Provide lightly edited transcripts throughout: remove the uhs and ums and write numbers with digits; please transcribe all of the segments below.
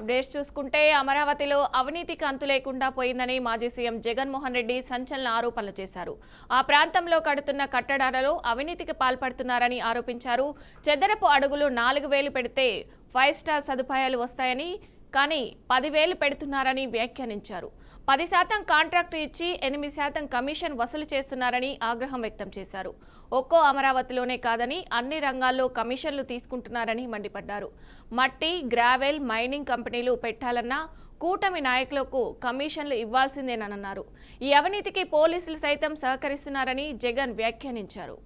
Updates చూసుకుంటే అమరావతిలో అవినీతికి అంతు లేకుండా పోయిందని మాజీ సీఎం జగన్మోహన్ రెడ్డి సంచలన ఆరోపణలు చేశారు. ఆ ప్రాంతంలో కడుతున్న కట్టడాలలో అవినీతికి పాల్పడుతున్నారని ఆరోపించారు. చెదరపు అడుగులు 4,000 పెడితే 5 స్టార్ సదుపాయాలు వస్తాయని, కానీ 10,000 పెడుతున్నారని వ్యాఖ్యానించారు. 10% కాంట్రాక్టు ఇచ్చి 8% కమిషన్ వసూలు చేస్తున్నారని ఆగ్రహం వ్యక్తం చేశారు. ఒక్కో అమరావతిలోనే కాదని అన్ని రంగాల్లో కమిషన్లు తీసుకుంటున్నారని మండిపడ్డారు. మట్టి, గ్రావెల్, మైనింగ్ కంపెనీలు పెట్టాలన్నా కూటమి నాయకులకు కమిషన్లు ఇవ్వాల్సిందేనన్నారు. ఈ అవినీతికి పోలీసులు సైతం సహకరిస్తున్నారని జగన్ వ్యాఖ్యానించారు.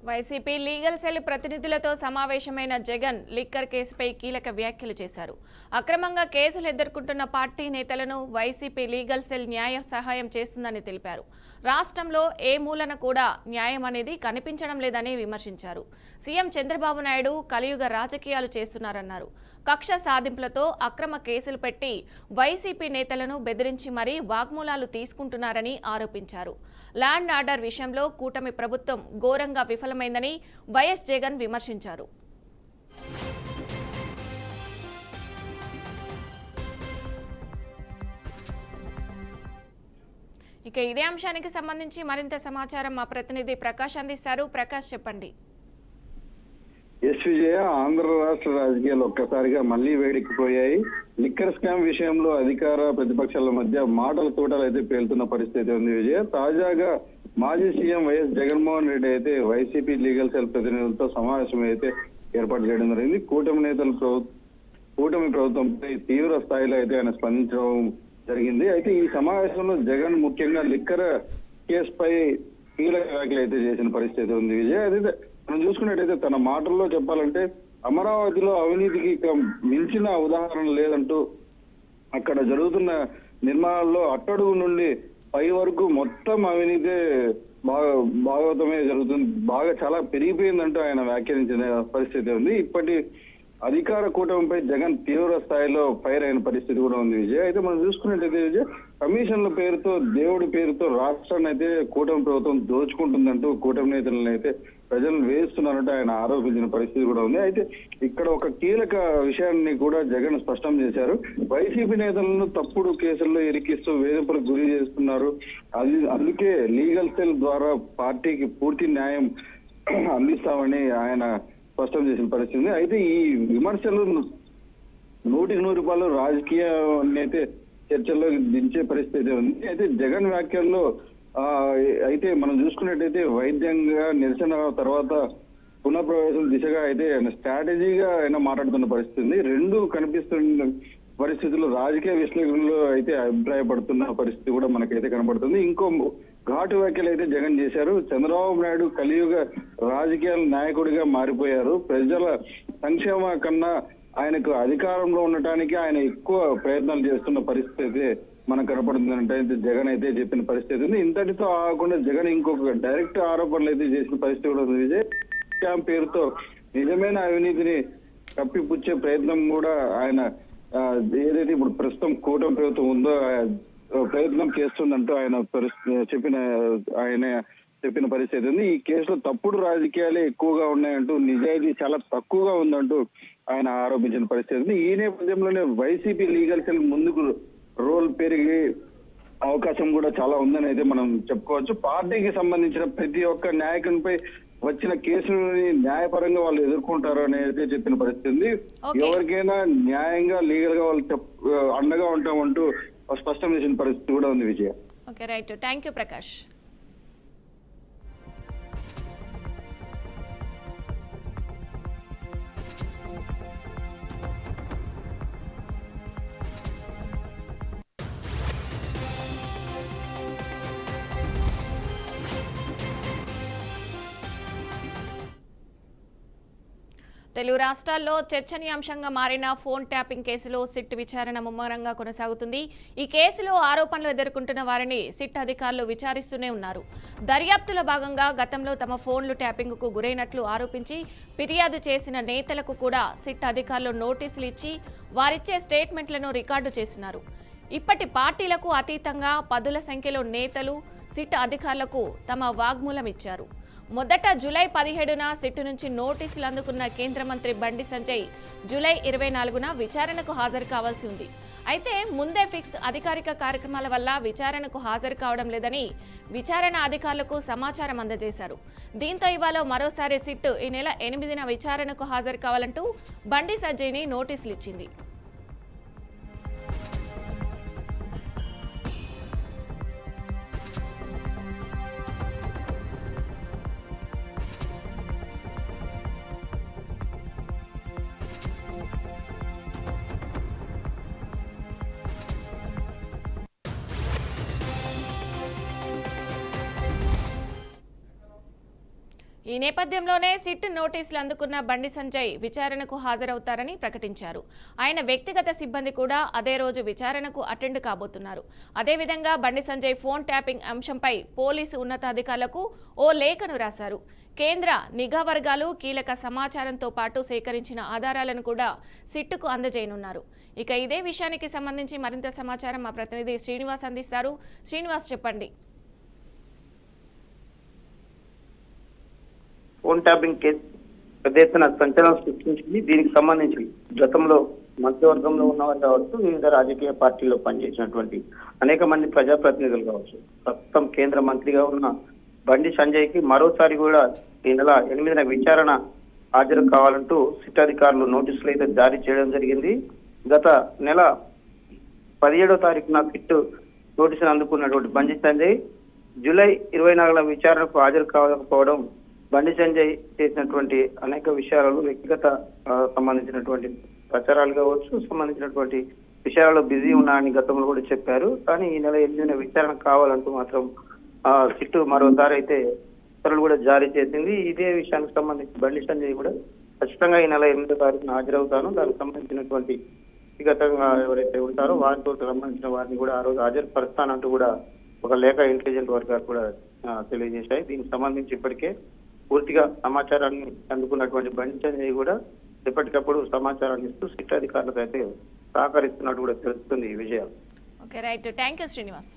వైసీపీ లీగల్ సెల్ ప్రతినిధులతో సమావేశమైన జగన్ లిక్కర్ కేసుపై కీలక వ్యాఖ్యలు చేశారు. అక్రమంగా కేసులు ఎదుర్కొంటున్న పార్టీ నేతలను వైసీపీ లీగల్ సెల్ న్యాయ సహాయం చేస్తుందని తెలిపారు. రాష్ట్రంలో ఏ మూలన కూడా న్యాయం అనేది కనిపించడం లేదని విమర్శించారు. సీఎం చంద్రబాబు నాయుడు కలియుగ రాజకీయాలు చేస్తున్నారన్నారు. కక్ష సాధింపులతో అక్రమ కేసులు పెట్టి వైసీపీ నేతలను బెదిరించి మరీ వాగ్మూలాలు తీసుకుంటున్నారని ఆరోపించారు. ల్యాండ్ ఆర్డర్ విషయంలో కూటమి ప్రభుత్వం ఘోరంగా విఫలమైందని వైఎస్ జగన్ విమర్శించారు. ఇక ఇదే అంశానికి సంబంధించి మరింత సమాచారం మా ప్రతినిధి ప్రకాష్ అందిస్తారు. ప్రకాష్, చెప్పండి. ఎస్ విజయ, ఆంధ్ర రాష్ట్ర రాజకీయాలు ఒక్కసారిగా మళ్లీ వేడెక్కిపోయాయి. లిక్కర్ స్కామ్ విషయంలో అధికార ప్రతిపక్షాల మధ్య మాటల తోటలు అయితే పేలుతున్న పరిస్థితి ఉంది విజయ. తాజాగా మాజీ సీఎం వైఎస్ జగన్మోహన్ రెడ్డి అయితే వైసీపీ లీగల్ సెల్ ప్రతినిధులతో సమావేశం అయితే ఏర్పాటు చేయడం జరిగింది. కూటమి ప్రభుత్వంపై తీవ్ర స్థాయిలో అయితే ఆయన స్పందించడం జరిగింది. అయితే ఈ సమావేశంలో జగన్ ముఖ్యంగా లిక్కర్ కేసుపై కీలక వ్యాఖ్యలు అయితే చేసిన పరిస్థితి ఉంది విజయ్. అదే మనం చూసుకున్నట్టయితే తన మాటల్లో చెప్పాలంటే అమరావతిలో అవినీతికి మించిన ఉదాహరణ లేదంటూ అక్కడ జరుగుతున్న నిర్మాణాల్లో అట్టడుగు నుండి పై వరకు మొత్తం అవినీతి భాగవతమే జరుగుతుంది, బాగా చాలా పెరిగిపోయిందంటూ ఆయన వ్యాఖ్యానించిన పరిస్థితి ఉంది. ఇప్పటి అధికార కూటమిపై జగన్ తీవ్ర స్థాయిలో ఫైర్ అయిన పరిస్థితి కూడా ఉంది విజయ్. అయితే మనం చూసుకున్నట్టయితే విజయ్, కమిషన్ల పేరుతో దేవుడి పేరుతో రాష్ట్రాన్ని అయితే కూటమి ప్రభుత్వం దోచుకుంటుందంటూ కూటమి నేతలను అయితే ప్రజలను వేస్తున్నారంటూ ఆయన ఆరోపించిన పరిస్థితి కూడా ఉంది. అయితే ఇక్కడ ఒక కీలక విషయాన్ని కూడా జగన్ స్పష్టం చేశారు. వైసీపీ నేతలను తప్పుడు కేసుల్లో ఇరికిస్తూ వేధింపులకు గురి చేస్తున్నారు. అందుకే లీగల్ సెల్ ద్వారా పార్టీకి పూర్తి న్యాయం అందిస్తామని ఆయన స్పష్టం చేసిన పరిస్థితి. అయితే ఈ విమర్శలు 100% రాజకీయాన్ని అయితే చర్చల్లో దించే పరిస్థితి ఉంది. అయితే జగన్ వ్యాఖ్యల్లో అయితే మనం చూసుకున్నట్టయితే వైద్యంగా నిరసన తర్వాత పునఃప్రవేశం దిశగా అయితే స్ట్రాటజీగా ఆయన మాట్లాడుతున్న పరిస్థితి ఉంది. రెండు కనిపిస్తున్న పరిస్థితులు రాజకీయ విశ్లేషణలో అయితే అభిప్రాయపడుతున్న పరిస్థితి కూడా మనకైతే కనబడుతుంది. ఇంకో ఘాటు వ్యాఖ్యలు అయితే జగన్ చేశారు. చంద్రబాబు నాయుడు కలియుగ రాజకీయాల నాయకుడిగా మారిపోయారు. ప్రజల సంక్షేమ కన్నా ఆయనకు అధికారంలో ఉండటానికి ఆయన ఎక్కువ ప్రయత్నాలు చేస్తున్న పరిస్థితి మనకు కనపడుతుందంటే జగన్ అయితే చెప్పిన పరిస్థితి ఉంది. ఇంతటితో ఆగకుండా జగన్ ఇంకొక డైరెక్ట్ ఆరోపణలు అయితే చేసిన పరిస్థితి కూడా ఉంది విజయ్. స్కామ్ పేరుతో నిజమైన అవినీతిని కప్పిపుచ్చే ప్రయత్నం కూడా ఆయన ఏదైతే ఇప్పుడు ప్రస్తుతం కూటమి ప్రభుత్వం ఉందో ప్రయత్నం చేస్తుందంటూ ఆయన చెప్పిన పరిస్థితి ఉంది. ఈ కేసులో తప్పుడు రాజకీయాలే ఎక్కువగా ఉన్నాయంటూ నిజాయితీ చాలా తక్కువగా ఉందంటూ ఆయన ఆరోపించిన పరిస్థితి ఉంది. ఈ నేపథ్యంలోనే వైసీపీ లీగల్ సెల్ ముందుకు రోల్ పెరిగే అవకాశం కూడా చాలా ఉందని అయితే మనం చెప్పుకోవచ్చు. పార్టీకి సంబంధించిన ప్రతి ఒక్క నాయకునిపై వచ్చిన కేసులని న్యాయపరంగా వాళ్ళు ఎదుర్కొంటారు అని అయితే చెప్పిన పరిస్థితి ఉంది. ఎవరికైనా న్యాయంగా లీగల్ గా వాళ్ళు అండగా ఉంటామంటూ స్పష్టం చేసిన పరిస్థితి కూడా ఉంది Vijaya. Okay, right. Thank you Prakash. Telugu రాష్ట్రాల్లో చర్చనీయాంశంగా మారిన ఫోన్ ట్యాపింగ్ కేసులో సిట్ విచారణ ముమ్మరంగా కొనసాగుతుంది. ఈ కేసులో ఆరోపణలు ఎదుర్కొంటున్న వారిని సిట్ అధికారులు విచారిస్తూనే ఉన్నారు. దర్యాప్తులో భాగంగా గతంలో తమ ఫోన్లు ట్యాపింగ్కు గురైనట్లు ఆరోపించి ఫిర్యాదు చేసిన నేతలకు కూడా సిట్ అధికారులు నోటీసులు ఇచ్చి వారిచ్చే స్టేట్మెంట్లను రికార్డు చేస్తున్నారు. ఇప్పటి పార్టీలకు అతీతంగా పదుల సంఖ్యలో నేతలు సిట్ అధికారులకు తమ వాగ్మూలం ఇచ్చారు. మొదట జూలై 17న సిట్ నుంచి నోటీసులు అందుకున్న కేంద్ర మంత్రి బండి సంజయ్ జూలై 24న విచారణకు హాజరు కావాల్సి ఉంది. అయితే ముందే ఫిక్స్ అధికారిక కార్యక్రమాల వల్ల విచారణకు హాజరు కావడం లేదని విచారణ అధికారులకు సమాచారం అందజేశారు. దీంతో ఇవాళ మరోసారి సిట్ ఈ నెల 8న విచారణకు హాజరు కావాలంటూ బండి సంజయ్ని నోటీసులు ఇచ్చింది. ఈ నేపథ్యంలోనే సిట్ నోటీసులు అందుకున్న బండి సంజయ్ విచారణకు హాజరవుతారని ప్రకటించారు. ఆయన వ్యక్తిగత సిబ్బంది కూడా అదే రోజు విచారణకు అటెండ్ కాబోతున్నారు. అదేవిధంగా బండి సంజయ్ ఫోన్ ట్యాపింగ్ అంశంపై పోలీసు ఉన్నతాధికారులకు ఓ లేఖను రాశారు. కేంద్ర నిఘా వర్గాలు కీలక సమాచారంతో పాటు సేకరించిన ఆధారాలను కూడా సిట్కు అందజేయనున్నారు. ఇక ఇదే విషయానికి సంబంధించి మరింత సమాచారం మా ప్రతినిధి శ్రీనివాస్ అందిస్తారు. శ్రీనివాస్, చెప్పండి. ఫోన్ ట్యాపింగ్ కేసు పెద్ద ఎత్తున సంచలనం సృష్టించింది. దీనికి సంబంధించి గతంలో మంత్రివర్గంలో ఉన్నవారు కావచ్చు, వివిధ రాజకీయ పార్టీల్లో పనిచేసినటువంటి అనేక మంది ప్రజాప్రతినిధులు కావచ్చు, ప్రస్తుతం కేంద్ర మంత్రిగా ఉన్న బండి సంజయ్ కి మరోసారి కూడా ఈ నెల 8న విచారణ హాజరు కావాలంటూ సిట్ అధికారులు నోటీసులు అయితే జారీ చేయడం జరిగింది. గత నెల 17వ తారీఖున సిట్ నోటీసులు అందుకున్నటువంటి బండి సంజయ్ జూలై 24న విచారణకు హాజరు కావకపోవడం బండి సంజయ్ చేసినటువంటి అనేక విషయాలలో వ్యక్తిగత సంబంధించినటువంటి ప్రచారాలు కావచ్చు, సంబంధించినటువంటి విషయాలలో బిజీ ఉన్నారని గతంలో కూడా చెప్పారు. కానీ ఈ నెల 8న విచారణ కావాలంటూ మాత్రం సిట్టు మరోసారి అయితే ఉత్తర్వులు కూడా జారీ చేసింది. ఇదే విషయానికి సంబంధించి బండి సంజయ్ కూడా ఖచ్చితంగా ఈ నెల 8వ తారీఖున హాజరవుతాను, దానికి సంబంధించినటువంటి వ్యక్తిగతంగా ఎవరైతే ఉంటారో వారితో సంబంధించిన వారిని కూడా ఆ రోజు హాజరుపరుస్తానంటూ కూడా ఒక లేఖ ఇంటెలిజెంట్ వర్గాలు కూడా తెలియజేశాయి. దీనికి సంబంధించి ఇప్పటికే పూర్తిగా సమాచారాన్ని అందుకున్నటువంటి బండి సంజయ్ కూడా ఎప్పటికప్పుడు సమాచారాన్ని ఇస్తూ సిట్ అధికారులకు అయితే సహకరిస్తున్నట్టు కూడా తెలుస్తుంది. ఈ విజయాలు. Okay, right. Thank you Srinivas.